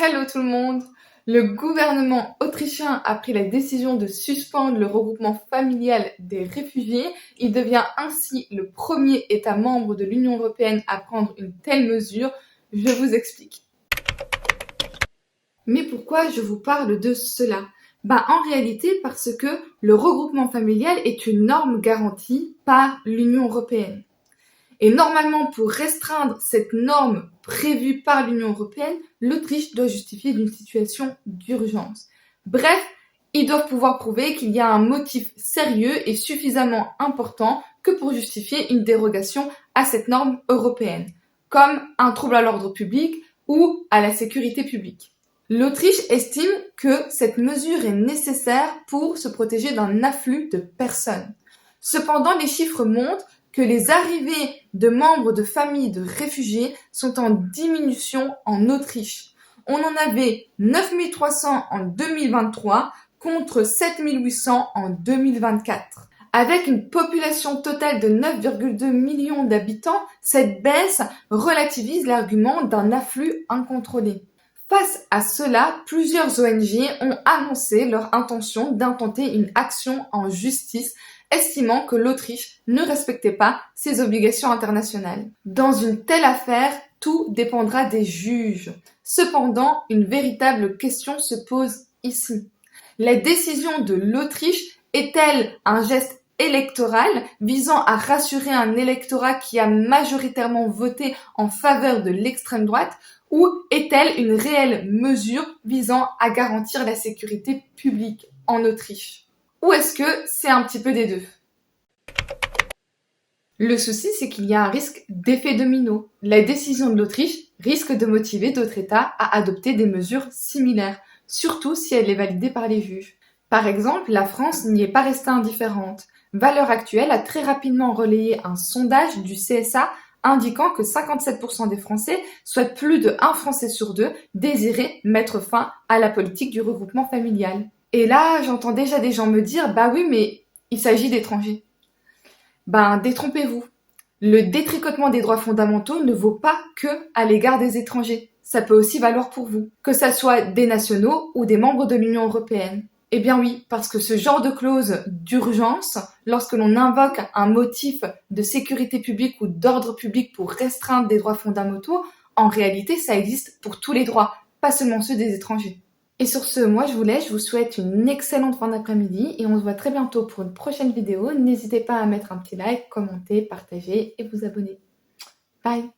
Hello tout le monde! Le gouvernement autrichien a pris la décision de suspendre le regroupement familial des réfugiés. Il devient ainsi le premier État membre de l'Union européenne à prendre une telle mesure. Je vous explique. Mais pourquoi je vous parle de cela? En réalité, parce que le regroupement familial est une norme garantie par l'Union européenne. Et normalement, pour restreindre cette norme prévue par l'Union européenne, l'Autriche doit justifier d'une situation d'urgence. Bref, ils doivent pouvoir prouver qu'il y a un motif sérieux et suffisamment important que pour justifier une dérogation à cette norme européenne, comme un trouble à l'ordre public ou à la sécurité publique. L'Autriche estime que cette mesure est nécessaire pour se protéger d'un afflux de personnes. Cependant, les chiffres montrent que les arrivées de membres de familles de réfugiés sont en diminution en Autriche. On en avait 9300 en 2023 contre 7800 en 2024. Avec une population totale de 9,2 millions d'habitants, cette baisse relativise l'argument d'un afflux incontrôlé. Face à cela, plusieurs ONG ont annoncé leur intention d'intenter une action en justice estimant que l'Autriche ne respectait pas ses obligations internationales. Dans une telle affaire, tout dépendra des juges. Cependant, une véritable question se pose ici. La décision de l'Autriche est-elle un geste électoral visant à rassurer un électorat qui a majoritairement voté en faveur de l'extrême droite ou est-elle une réelle mesure visant à garantir la sécurité publique en Autriche? Ou est-ce que c'est un petit peu des deux? Le souci, c'est qu'il y a un risque d'effet domino. La décision de l'Autriche risque de motiver d'autres États à adopter des mesures similaires, surtout si elle est validée par les juges. Par exemple, la France n'y est pas restée indifférente. Valeurs Actuelles a très rapidement relayé un sondage du CSA indiquant que 57% des Français, soit plus de 1 Français sur 2, désiraient mettre fin à la politique du regroupement familial. Et là, j'entends déjà des gens me dire « Bah oui, mais il s'agit d'étrangers ». Détrompez-vous. Le détricotement des droits fondamentaux ne vaut pas que à l'égard des étrangers. Ça peut aussi valoir pour vous, que ça soit des nationaux ou des membres de l'Union européenne. Eh bien oui, parce que ce genre de clause d'urgence, lorsque l'on invoque un motif de sécurité publique ou d'ordre public pour restreindre des droits fondamentaux, en réalité, ça existe pour tous les droits, pas seulement ceux des étrangers. Et sur ce, moi je vous laisse, je vous souhaite une excellente fin d'après-midi et on se voit très bientôt pour une prochaine vidéo. N'hésitez pas à mettre un petit like, commenter, partager et vous abonner. Bye!